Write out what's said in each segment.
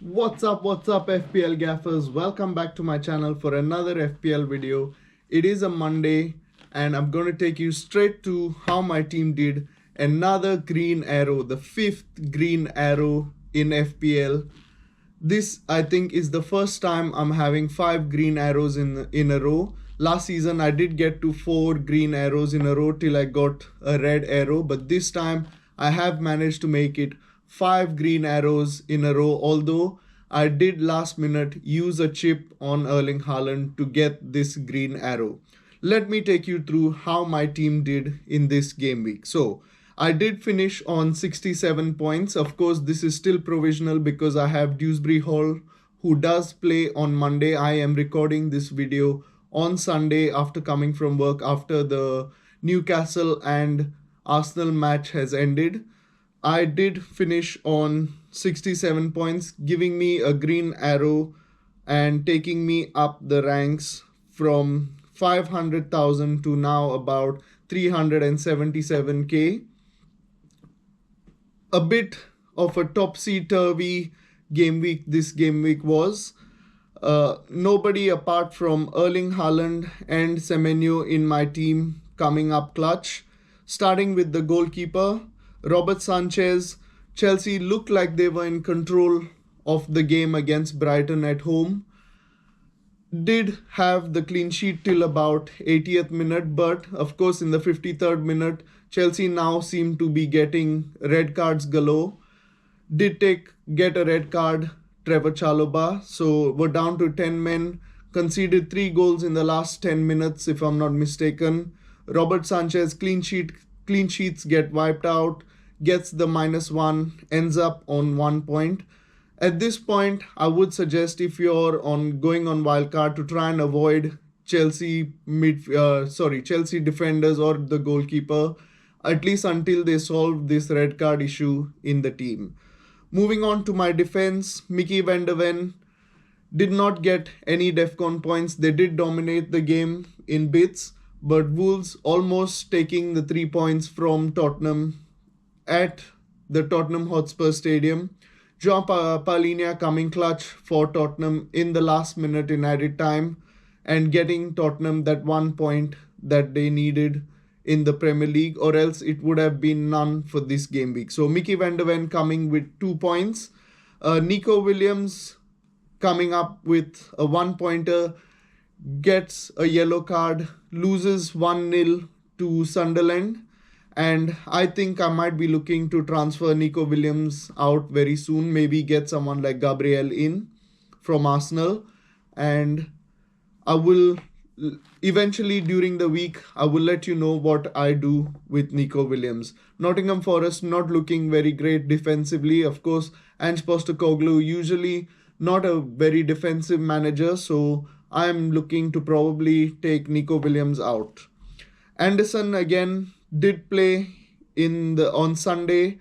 What's up FPL gaffers? Welcome back to my channel for another FPL video. It is a Monday and I'm going to take you straight to how my team did. Another green arrow, the fifth green arrow in FPL. This I think is the first time I'm having 5 green arrows in a row. Last season I did get to 4 green arrows in a row till I got a red arrow, but this time I have managed to make it 5 green arrows in a row, although I did last minute use a chip on Erling Haaland to get this green arrow. Let me take you through how my team did in this game week. So I did finish on 67 points. Of course, this is still provisional because I have Dewsbury Hall who does play on Monday. I am recording this video on Sunday after coming from work after the Newcastle and Arsenal match has ended. I did finish on 67 points, giving me a green arrow and taking me up the ranks from 500,000 to now about 377k. A bit of a topsy-turvy game week this game week was. Nobody apart from Erling Haaland and Semenyo in my team coming up clutch. Starting with the goalkeeper, Robert Sanchez. Chelsea looked like they were in control of the game against Brighton at home. Did have the clean sheet till about 80th minute, but of course in the 53rd minute, Chelsea now seem to be getting red cards galore. Did get a red card, Trevor Chalobah, so we're down to 10 men. Conceded 3 goals in the last 10 minutes if I'm not mistaken. Robert Sanchez clean sheets get wiped out, gets the -1, ends up on 1 point. At this point, I would suggest if you're going on wildcard to try and avoid Chelsea defenders or the goalkeeper, at least until they solve this red card issue in the team. Moving on to my defense, Mickey van der Ven did not get any DEFCON points. They did dominate the game in bits, but Wolves almost taking the 3 points from Tottenham at the Tottenham Hotspur Stadium. João Pedro coming clutch for Tottenham in the last minute in added time and getting Tottenham that 1 point that they needed in the Premier League, or else it would have been none for this game week. So Mickey van der Ven coming with 2 points. Nico Williams coming up with a 1-pointer, gets a yellow card, loses 1-0 to Sunderland. And I think I might be looking to transfer Nico Williams out very soon. Maybe get someone like Gabriel in from Arsenal. And I will eventually during the week, I will let you know what I do with Nico Williams. Nottingham Forest not looking very great defensively. Of course, Ange Postecoglou usually not a very defensive manager. So I'm looking to probably take Nico Williams out. Anderson again did play on Sunday,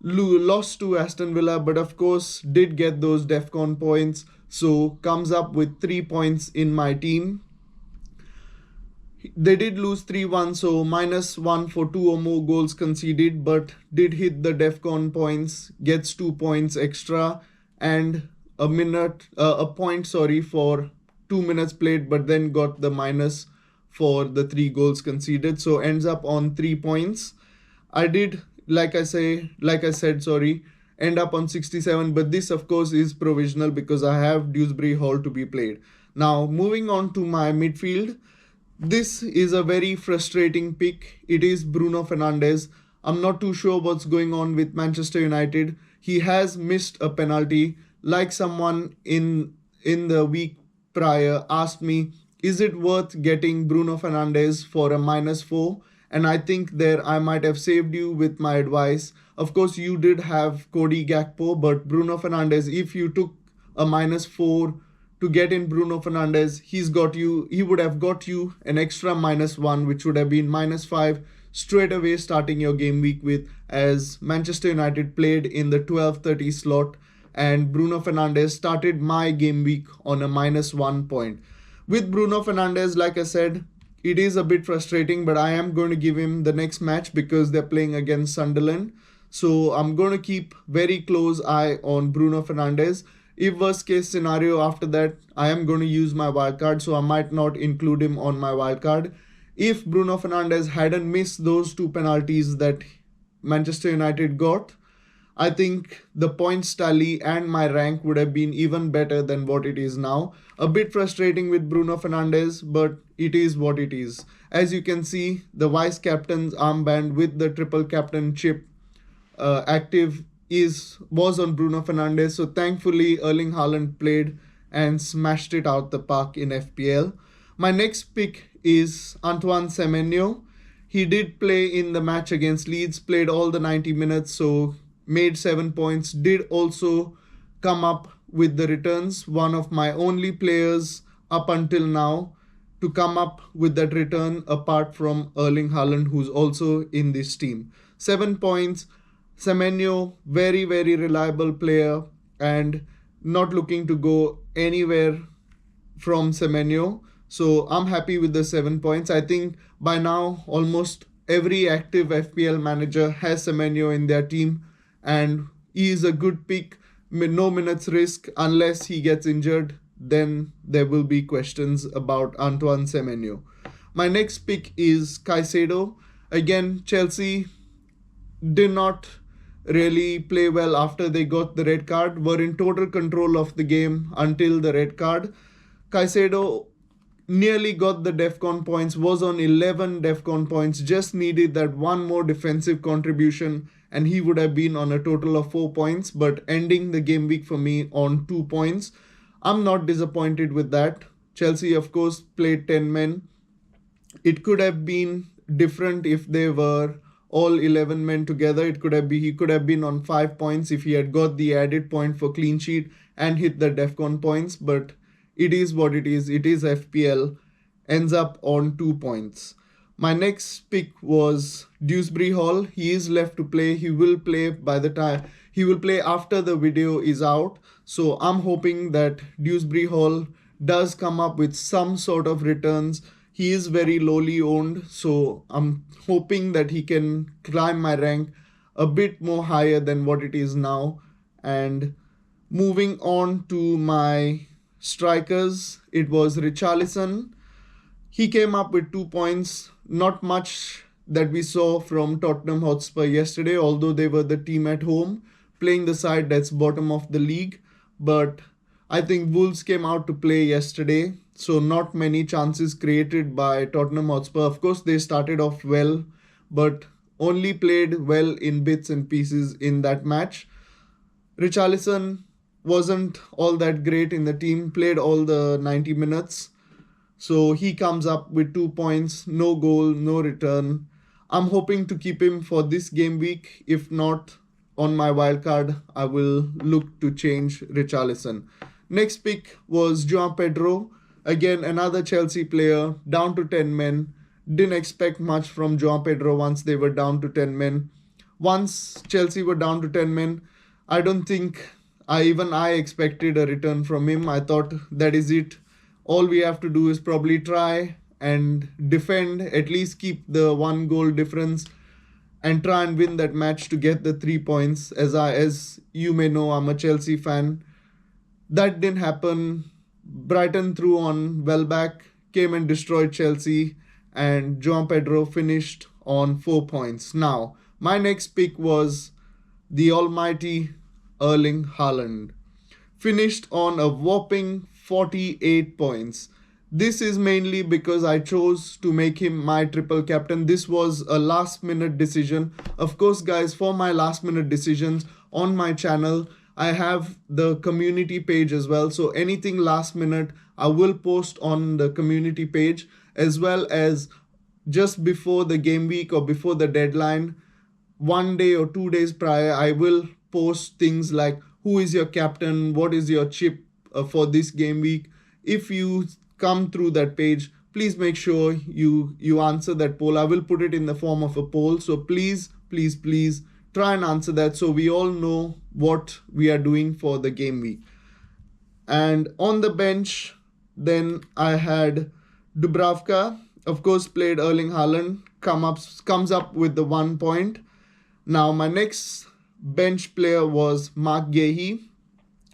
lost to Aston Villa, but of course did get those DEFCON points, so comes up with 3 points in my team. They did lose 3-1, so -1 for 2 or more goals conceded, but did hit the DEFCON points, gets 2 points extra and a point for 2 minutes played, but then got the minus for the 3 goals conceded, so ends up on 3 points. I did, like I said, end up on 67, but this of course is provisional because I have Dewsbury Hall to be played. Now moving on to my midfield, this is a very frustrating pick. It is Bruno Fernandes. I'm not too sure what's going on with Manchester United. He has missed a penalty. Like someone in the week prior asked me, is it worth getting Bruno Fernandes for a -4? And I think there I might have saved you with my advice. Of course, you did have Cody Gakpo, but Bruno Fernandes, if you took a -4 to get in Bruno Fernandes, he would have got you an extra -1, which would have been -5 straight away starting your game week with, as Manchester United played in the 12:30 slot and Bruno Fernandes started my game week on a -1 point. With Bruno Fernandes, like I said, it is a bit frustrating, but I am going to give him the next match because they're playing against Sunderland. So I'm going to keep very close eye on Bruno Fernandes. If worst case scenario after that, I am going to use my wildcard, so I might not include him on my wildcard. If Bruno Fernandes hadn't missed those 2 penalties that Manchester United got, I think the points tally and my rank would have been even better than what it is now. A bit frustrating with Bruno Fernandes, but it is what it is. As you can see, the vice captain's armband with the triple captain chip active was on Bruno Fernandes. So thankfully, Erling Haaland played and smashed it out the park in FPL. My next pick is Antoine Semenyo. He did play in the match against Leeds, played all the 90 minutes, so made 7 points, did also come up with the returns. One of my only players up until now to come up with that return apart from Erling Haaland, who's also in this team. 7 points. Semenyo, very, very reliable player and not looking to go anywhere from Semenyo. So I'm happy with the 7 points. I think by now almost every active FPL manager has Semenyo in their team, and he is a good pick. No minutes risk unless he gets injured. Then there will be questions about Antoine Semenyo. My next pick is Caicedo. Again, Chelsea did not really play well after they got the red card, were in total control of the game until the red card. Caicedo nearly got the DEFCON points, was on 11 DEFCON points, just needed that one more defensive contribution and he would have been on a total of 4 points, but ending the game week for me on 2 points. I'm not disappointed with that. Chelsea, of course, played 10 men. It could have been different if they were all 11 men together. He could have been on 5 points if he had got the added point for clean sheet and hit the DEFCON points, but it is what it is. It is FPL. Ends up on 2 points. My next pick was Dewsbury Hall. He is left to play. He will play after the video is out. So I'm hoping that Dewsbury Hall does come up with some sort of returns. He is very lowly owned, so I'm hoping that he can climb my rank a bit more higher than what it is now. And moving on to my strikers, it was Richarlison. He came up with 2 points. Not much that we saw from Tottenham Hotspur yesterday, although they were the team at home, playing the side that's bottom of the league. But I think Wolves came out to play yesterday, so not many chances created by Tottenham Hotspur. Of course, they started off well, but only played well in bits and pieces in that match. Richarlison wasn't all that great in the team, played all the 90 minutes. So he comes up with 2 points, no goal, no return. I'm hoping to keep him for this game week. If not, on my wildcard, I will look to change Richarlison. Next pick was João Pedro. Again, another Chelsea player, down to 10 men. Didn't expect much from João Pedro once they were down to 10 men. Once Chelsea were down to 10 men, I don't think I expected a return from him. I thought that is it. All we have to do is probably try and defend, at least keep the 1 goal difference and try and win that match to get the 3 points. As you may know, I'm a Chelsea fan. That didn't happen. Brighton threw on Welbeck, came and destroyed Chelsea, and João Pedro finished on 4 points. Now, my next pick was the almighty Erling Haaland. Finished on a whopping 48 points. This is mainly because I chose to make him my triple captain. This was a last minute decision. Of course, guys, for my last minute decisions on my channel, I have the community page as well. So anything last minute, I will post on the community page, as well as just before the game week or before the deadline, 1 day or 2 days prior, I will post things like who is your captain, what is your chip for this game week. If you come through that page, please make sure you answer that poll. I will put it in the form of a poll. So please try and answer that so we all know what we are doing for the game week. And on the bench, then I had Dubravka. Of course, played Erling Haaland. Comes up with the 1 point. Now my next bench player was Mark Gahey.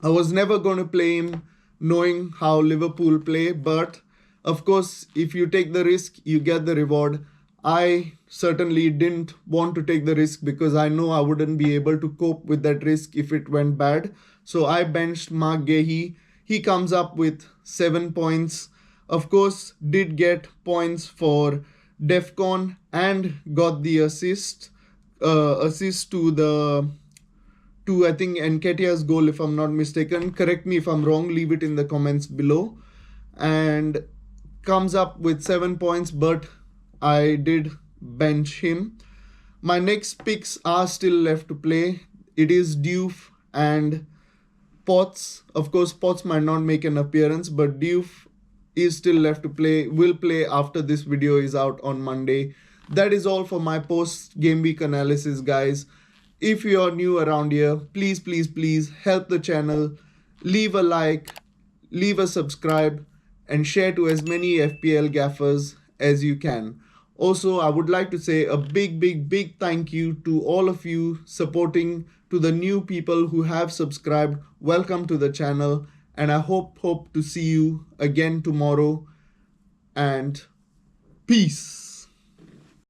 I was never going to play him knowing how Liverpool play, but of course, if you take the risk, you get the reward. I certainly didn't want to take the risk because I know I wouldn't be able to cope with that risk if it went bad. So I benched Mark Gahey. He comes up with 7 points. Of course, did get points for DEFCON and got the assist to I think Nketiah's goal, if I'm not mistaken. Correct me if I'm wrong, leave it in the comments below. And comes up with 7 points, but I did bench him. My next picks are still left to play. It is Diouf and Potts. Of course, Potts might not make an appearance, but Diouf is still left to play. Will play after this video is out on Monday. That is all for my post game week analysis, guys. If you are new around here, please help the channel. Leave a like, leave a subscribe, and share to as many FPL gaffers as you can. Also, I would like to say a big thank you to all of you supporting, to the new people who have subscribed. Welcome to the channel, and I hope to see you again tomorrow, and peace.